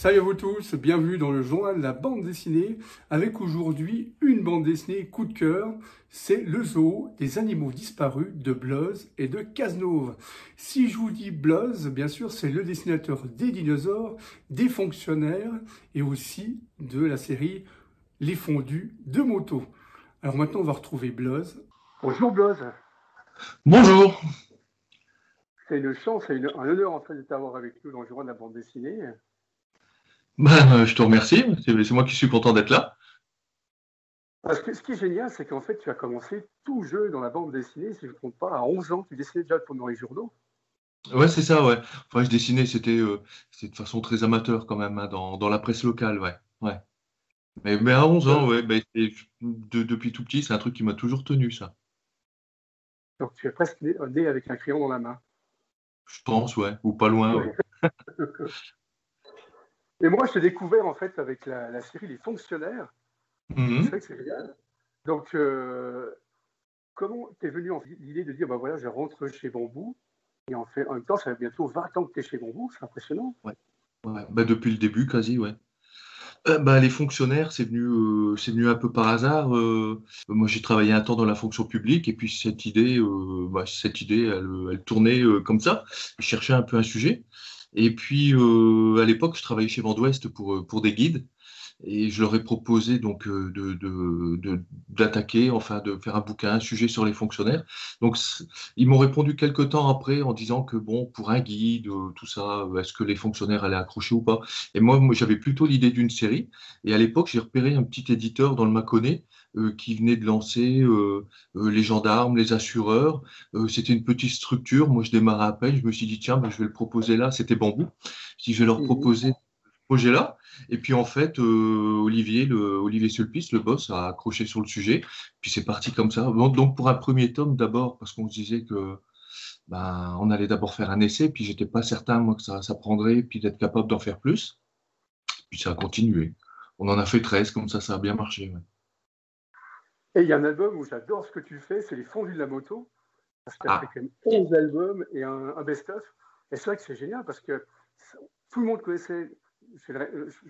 Salut à vous tous, bienvenue dans le journal de la bande dessinée, avec aujourd'hui une bande dessinée coup de cœur, c'est le zoo des animaux disparus de Bloz et de Cazenove. Si je vous dis Bloz, bien sûr c'est le dessinateur des dinosaures, des fonctionnaires et aussi de la série Les Fondus de Moto. Alors maintenant on va retrouver Bloz. Bonjour Bloz. Bonjour. C'est une chance et un honneur en fait de t'avoir avec nous dans le journal de la bande dessinée. Je te remercie. C'est moi qui suis content d'être là. Parce que ce qui est génial, c'est qu'en fait, tu as commencé tout jeune dans la bande dessinée, si je ne me trompe pas, à 11 ans, tu dessinais déjà dans les journaux. Ouais, c'est ça, ouais. Enfin, je dessinais, c'était de façon très amateur quand même, hein, dans la presse locale, ouais. Ouais. Mais à 11 ans, Euh, ouais, depuis tout petit, c'est un truc qui m'a toujours tenu, ça. donc tu es presque né avec un crayon dans la main. Je pense, ouais. Ou pas loin, ouais. Ouais. Et moi, je t'ai découvert en fait avec la série Les Fonctionnaires. Et c'est Mhm. vrai que c'est génial. Donc, comment t'es venu en l'idée de dire, bah voilà, je rentre chez Bambou. Et en même temps, ça fait bientôt 20 ans que tu es chez Bambou, c'est impressionnant. Ouais. Ouais. Depuis le début, quasi, ouais. Les fonctionnaires, c'est venu un peu par hasard. Moi, j'ai travaillé un temps dans la fonction publique et puis cette idée, elle tournait comme ça. Je cherchais un peu un sujet. Et puis, à l'époque, je travaillais chez Vent d'Ouest pour des guides. Et je leur ai proposé donc d'attaquer, enfin de faire un bouquin, un sujet sur les fonctionnaires. Donc ils m'ont répondu quelques temps après en disant que bon, pour un guide, tout ça, est-ce que les fonctionnaires allaient accrocher ou pas? Et moi j'avais plutôt l'idée d'une série. Et à l'époque, j'ai repéré un petit éditeur dans le Mâconnais qui venait de lancer les gendarmes, les assureurs. C'était une petite structure. Moi, je démarrais à peine. Je me suis dit tiens, je vais le proposer là. C'était Bambou. Si je vais leur Mhm. proposer projet-là. Et puis en fait, Olivier Sulpice, le boss, a accroché sur le sujet. Puis c'est parti comme ça. Donc pour un premier tome d'abord, parce qu'on se disait que on allait d'abord faire un essai, puis j'étais pas certain moi que ça prendrait, puis d'être capable d'en faire plus. Puis ça a continué. On en a fait 13, comme ça a bien marché. Ouais. Et il y a un album où j'adore ce que tu fais, c'est Les Fondus de la Moto. Parce que tu as fait Ah, quand même 11 albums et un best-of. Et c'est vrai que c'est génial parce que tout le monde connaissait, je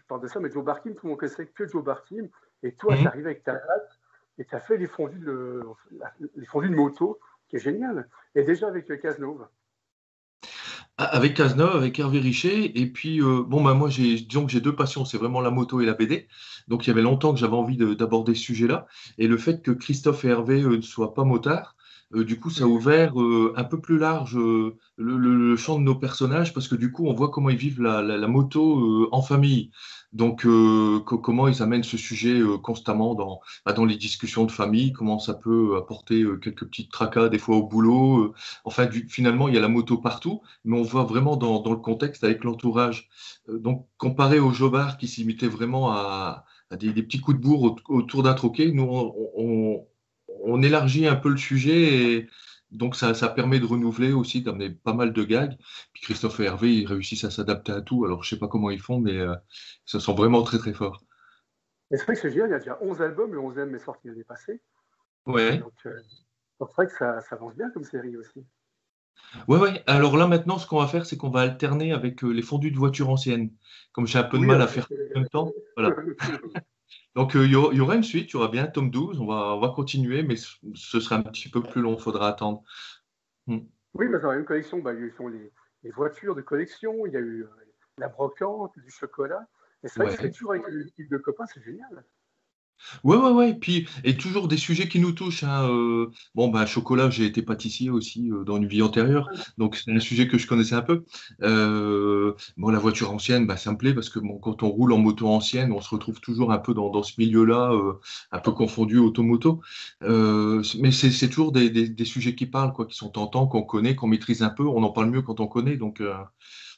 parle de ça, mais Joe Barkim, tout le monde connaissait que Joe Barkim. Et toi, tu mhm. arrives avec ta patte et tu as fait les fondus de moto, qui est génial. Et déjà avec Cazenove. Avec Cazeneuve, avec Hervé Richer, et puis moi disons que j'ai deux passions, c'est vraiment la moto et la BD. Donc il y avait longtemps que j'avais envie d'aborder ce sujet-là, et le fait que Christophe et Hervé ne soient pas motards, du coup ça a Mhm. ouvert un peu plus large le champ de nos personnages, parce que du coup on voit comment ils vivent la moto en famille. Donc comment ils amènent ce sujet constamment dans les discussions de famille, comment ça peut apporter quelques petites tracas des fois au boulot. Enfin finalement il y a la moto partout mais on voit vraiment dans le contexte avec l'entourage. Donc, comparé au Jobard qui s'imitait vraiment à des petits coups de bourre autour d'un troquet, nous, on élargit un peu le sujet et donc ça permet de renouveler aussi, d'amener pas mal de gags. Puis Christophe et Hervé, ils réussissent à s'adapter à tout. Alors, je sais pas comment ils font, mais ça sent vraiment très, très fort. Et c'est vrai que c'est génial, il y a déjà 11 albums, le 11e est sorti l'année passée. Ouais. Donc c'est vrai que ça avance bien comme série aussi. Ouais. Alors là, maintenant, ce qu'on va faire, c'est qu'on va alterner avec les fondus de voitures anciennes. Comme j'ai un peu de Oui, mal à faire tout en même temps, voilà. Donc, il y aura une suite, il y aura bien un tome 12, on va continuer, mais ce sera un petit peu plus long, il faudra attendre. Hmm. Oui, mais dans la même collection, bah, ils sont les voitures de collection, il y a eu la brocante, du chocolat. Et c'est vrai que c'est Ouais. toujours avec une équipe de copains, c'est génial. Ouais. Et toujours des sujets qui nous touchent. Hein. Chocolat, j'ai été pâtissier aussi dans une vie antérieure, donc c'est un sujet que je connaissais un peu. La voiture ancienne, ça me plaît parce que bon, quand on roule en moto ancienne, on se retrouve toujours un peu dans ce milieu-là, un peu confondu automoto. Mais c'est toujours des sujets qui parlent, quoi, qui sont tentants, qu'on connaît, qu'on maîtrise un peu. On en parle mieux quand on connaît, donc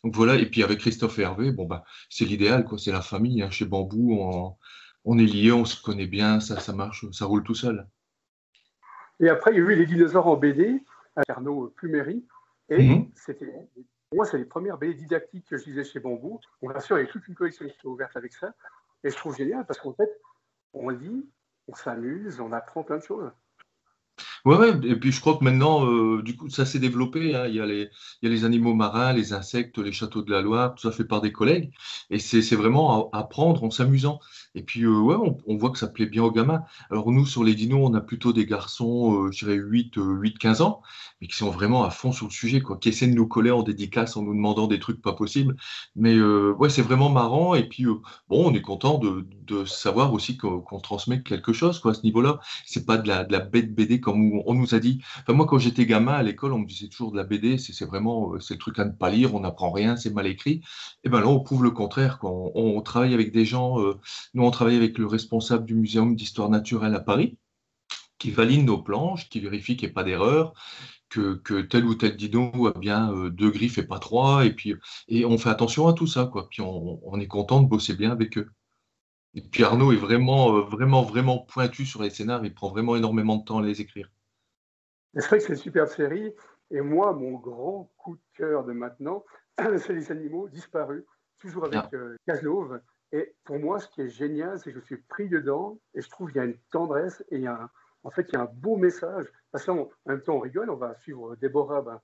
voilà. Et puis avec Christophe et Hervé, c'est l'idéal, quoi. C'est la famille. Hein. Chez Bambou, on est liés, on se connaît bien, ça marche, ça roule tout seul. Et après, il y a eu les dinosaures en BD, avec Arnaud Pluméry. Et Mhm. pour moi, c'est les premières BD didactiques que je lisais chez Bambou. Bon, bien sûr, il y a toute une collection qui est ouverte avec ça. Et je trouve génial parce qu'en fait, on lit, on s'amuse, on apprend plein de choses. Ouais, ouais, et puis je crois que maintenant, du coup, ça s'est développé, hein. Il y a les animaux marins, les insectes, les châteaux de la Loire, tout ça fait par des collègues. Et c'est vraiment à apprendre en s'amusant. Et puis, ouais, on voit que ça plaît bien aux gamins. Alors, nous, sur les dinos, on a plutôt des garçons, je dirais 8, 15 ans, mais qui sont vraiment à fond sur le sujet, quoi, qui essaient de nous coller en dédicace en nous demandant des trucs pas possibles. Mais, ouais, c'est vraiment marrant. Et puis, bon, on est content de savoir aussi qu'on transmet quelque chose, quoi, à ce niveau-là. C'est pas de la bête BD comme on nous a dit. Enfin, moi, quand j'étais gamin à l'école, on me disait toujours de la BD, c'est vraiment c'est le truc à ne pas lire, on n'apprend rien, c'est mal écrit. Et ben là, on prouve le contraire, quoi. On travaille avec des gens. Nous, on travaille avec le responsable du Muséum d'histoire naturelle à Paris, qui valide nos planches, qui vérifie qu'il n'y ait pas d'erreur, que tel ou tel dino a bien deux griffes et pas trois. Et on fait attention à tout ça, quoi. Puis on est content de bosser bien avec eux. Et puis Arnaud est vraiment, vraiment pointu sur les scénars. Il prend vraiment énormément de temps à les écrire. C'est vrai que c'est une superbe série. Et moi, mon grand coup de cœur de maintenant, c'est les animaux disparus, toujours Ah, avec Cazenove. Et pour moi, ce qui est génial, c'est que je suis pris dedans et je trouve qu'il y a une tendresse et en fait, il y a un beau message. Parce qu'en même temps, on rigole, on va suivre Déborah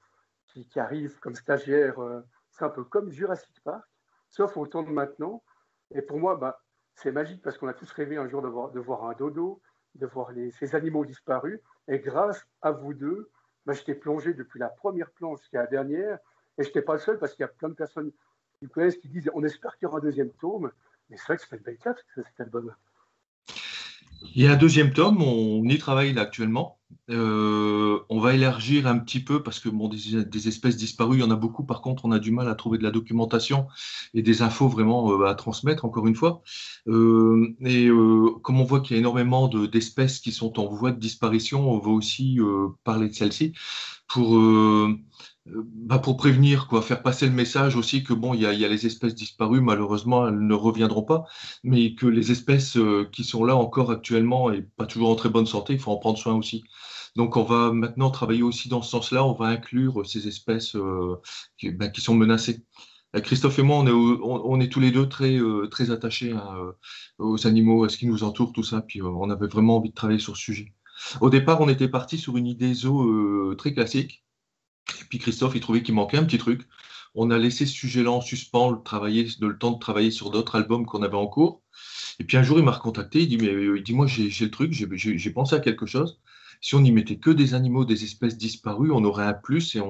qui arrive comme stagiaire. C'est un peu comme Jurassic Park, sauf au temps de maintenant. Et pour moi, c'est magique parce qu'on a tous rêvé un jour de voir un dodo, de voir ces animaux disparus. Et grâce à vous deux, j'étais plongé depuis la première planche jusqu'à la dernière. Et je n'étais pas le seul parce qu'il y a plein de personnes qui me connaissent qui disent on espère qu'il y aura un deuxième tome. Mais c'est vrai que c'était une belle claque, cet album. il y a un deuxième tome, on y travaille là actuellement. On va élargir un petit peu parce que bon, des espèces disparues, il y en a beaucoup. Par contre, on a du mal à trouver de la documentation et des infos vraiment à transmettre, encore une fois. Comme on voit qu'il y a énormément d'espèces qui sont en voie de disparition, on va aussi parler de celles-ci pour prévenir, quoi, faire passer le message aussi que bon, il y a les espèces disparues, malheureusement, elles ne reviendront pas, mais que les espèces qui sont là encore actuellement et pas toujours en très bonne santé, il faut en prendre soin aussi. Donc, on va maintenant travailler aussi dans ce sens-là. On va inclure ces espèces qui sont menacées. Christophe et moi, on est tous les deux très attachés, hein, aux animaux, à ce qui nous entoure, tout ça. Puis on avait vraiment envie de travailler sur ce sujet. Au départ, on était parti sur une idée zoo très classique. Et puis Christophe, il trouvait qu'il manquait un petit truc. On a laissé ce sujet-là en suspens, le temps de travailler sur d'autres albums qu'on avait en cours. Et puis un jour, il m'a recontacté, il dit, moi, j'ai le truc, j'ai pensé à quelque chose. Si on n'y mettait que des animaux, des espèces disparues, on aurait un plus et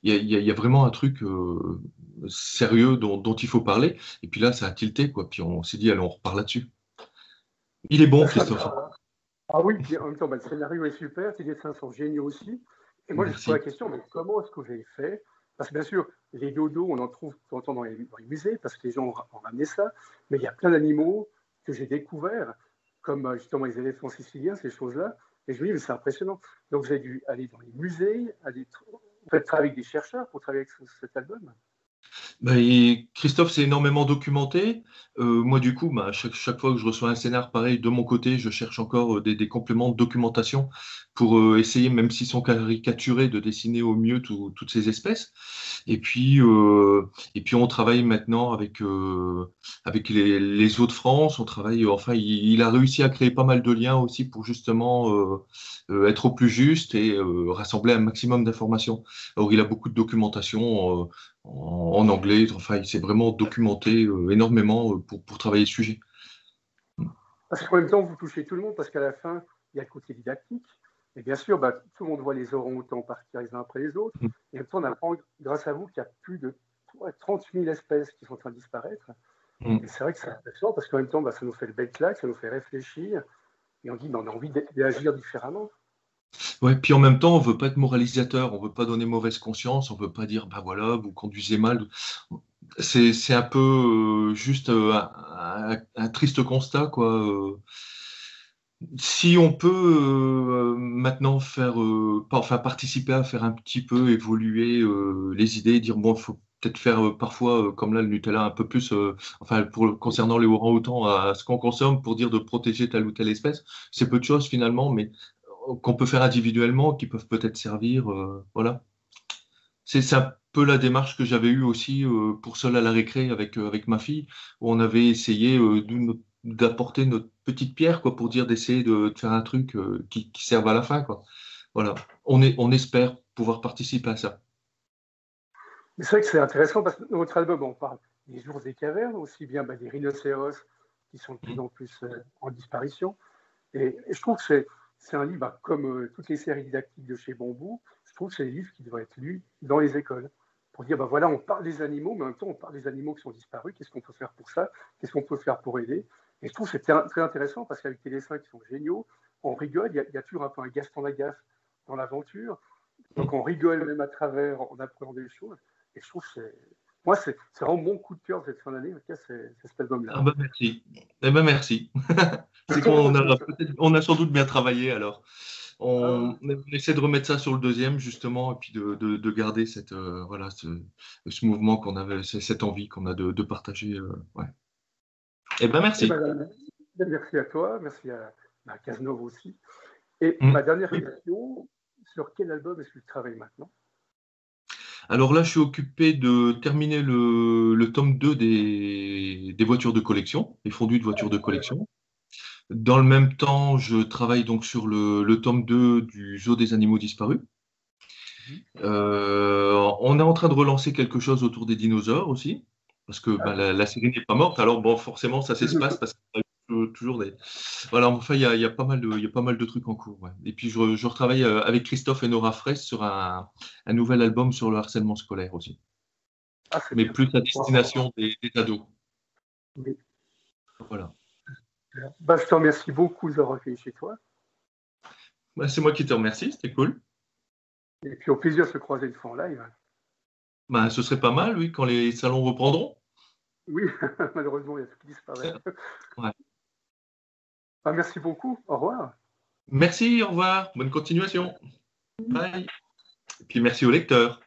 il y a vraiment un truc sérieux dont il faut parler. Et puis là, ça a tilté, quoi. Puis on s'est dit, allez, on repart là-dessus. Il est bon, Christophe. Ah oui, puis en même temps, le scénario est super, les dessins sont géniaux aussi. Et moi, je me pose la Merci. question, mais comment est-ce que j'ai fait? Parce que bien sûr, les dodos, on en trouve de temps en temps dans les musées, parce que les gens ont ramené ça, mais il y a plein d'animaux que j'ai découverts, comme justement les éléphants siciliens, ces choses-là, et je me dis, mais c'est impressionnant. Donc j'ai dû aller dans les musées, en fait, travailler avec des chercheurs pour travailler avec cet album. Christophe s'est énormément documenté. Moi, du coup, chaque fois que je reçois un scénar pareil, de mon côté, je cherche encore des compléments de documentation pour essayer, même s'ils sont caricaturés, de dessiner au mieux toutes ces espèces. Et puis on travaille maintenant avec les eaux de France. On travaille, enfin, il a réussi à créer pas mal de liens aussi pour justement être au plus juste et rassembler un maximum d'informations. Alors, il a beaucoup de documentation en anglais. Enfin, il s'est vraiment documenté énormément pour travailler le sujet. Parce qu'en même temps, vous touchez tout le monde, parce qu'à la fin, il y a le côté didactique. Et bien sûr, tout le monde voit les orang-outans partir les uns après les autres. Et en même temps, on apprend, grâce à vous, qu'il y a plus de 30 000 espèces qui sont en train de disparaître. Et Mm. c'est vrai que c'est intéressant, parce qu'en même temps, ça nous fait le bel claque, ça nous fait réfléchir. Et on dit, on a envie d'agir différemment. Ouais, puis en même temps, on veut pas être moralisateur, on veut pas donner mauvaise conscience, on veut pas dire, bah voilà, vous conduisez mal. C'est un peu juste un triste constat, quoi. Si on peut maintenant faire, enfin participer à faire un petit peu évoluer les idées, dire bon, il faut peut-être faire parfois, comme là le Nutella, un peu plus, enfin concernant les orang-outans, à ce qu'on consomme pour dire de protéger telle ou telle espèce, c'est peu de choses finalement, mais qu'on peut faire individuellement, qui peuvent peut-être servir, voilà. C'est un peu la démarche que j'avais eue aussi pour Seul à la récré avec ma fille, où on avait essayé d'apporter notre petite pierre, quoi, pour dire d'essayer de faire un truc qui serve à la fin, quoi. voilà, on espère pouvoir participer à ça. Mais c'est vrai que c'est intéressant parce que dans votre album, on parle des ours des cavernes, aussi bien des rhinocéros qui sont de plus Mm. en plus en disparition. Et je trouve que c'est un livre, comme toutes les séries didactiques de chez Bambou, je trouve que c'est des livres qui devraient être lus dans les écoles. Pour dire, voilà, on parle des animaux, mais en même temps, on parle des animaux qui sont disparus. Qu'est-ce qu'on peut faire pour ça? Qu'est-ce qu'on peut faire pour aider? Et je trouve que c'est très intéressant parce qu'avec les dessins qui sont géniaux, on rigole. Il y a toujours un peu un Gaston Lagaffe dans l'aventure. Donc on rigole même à travers, on apprend des choses. Et je trouve que moi, c'est vraiment mon coup de cœur cette fin d'année. En tout cas, c'est cet album-là. Ah bah merci. Eh ben merci. C'est on a sans doute bien travaillé alors. On essaie de remettre ça sur le deuxième justement et puis de garder voilà ce mouvement qu'on avait, cette envie qu'on a de partager. Ouais. Eh ben Et merci. merci à toi, merci à Cazenove aussi. Et Mm. ma dernière question, sur quel album est-ce que tu travailles maintenant? Alors là, je suis occupé de terminer le tome 2 des voitures de collection, les fondus de voitures de collection. Dans le même temps, je travaille donc sur le tome 2 du Zoo des animaux disparus. On est en train de relancer quelque chose autour des dinosaures aussi, parce que la série n'est pas morte. Alors bon, forcément, ça s'espace parce qu'il y a toujours des. Voilà, enfin, il y a pas mal de trucs en cours. Ouais. Et puis je retravaille avec Christophe et Nora Fraisse sur un nouvel album sur le harcèlement scolaire aussi, C'est mais bien. plus à destination des ados. Oui. Voilà. Je te remercie beaucoup d'avoir accueilli chez toi. Bah, c'est moi qui te remercie, c'était cool. Et puis au plaisir de se croiser une fois en live. Bah, ce serait pas mal, oui, quand les salons reprendront. Oui, malheureusement, il y a tout qui disparaît. Ouais. Merci beaucoup. Au revoir. Merci, au revoir, bonne continuation. Bye. Et puis merci aux lecteurs.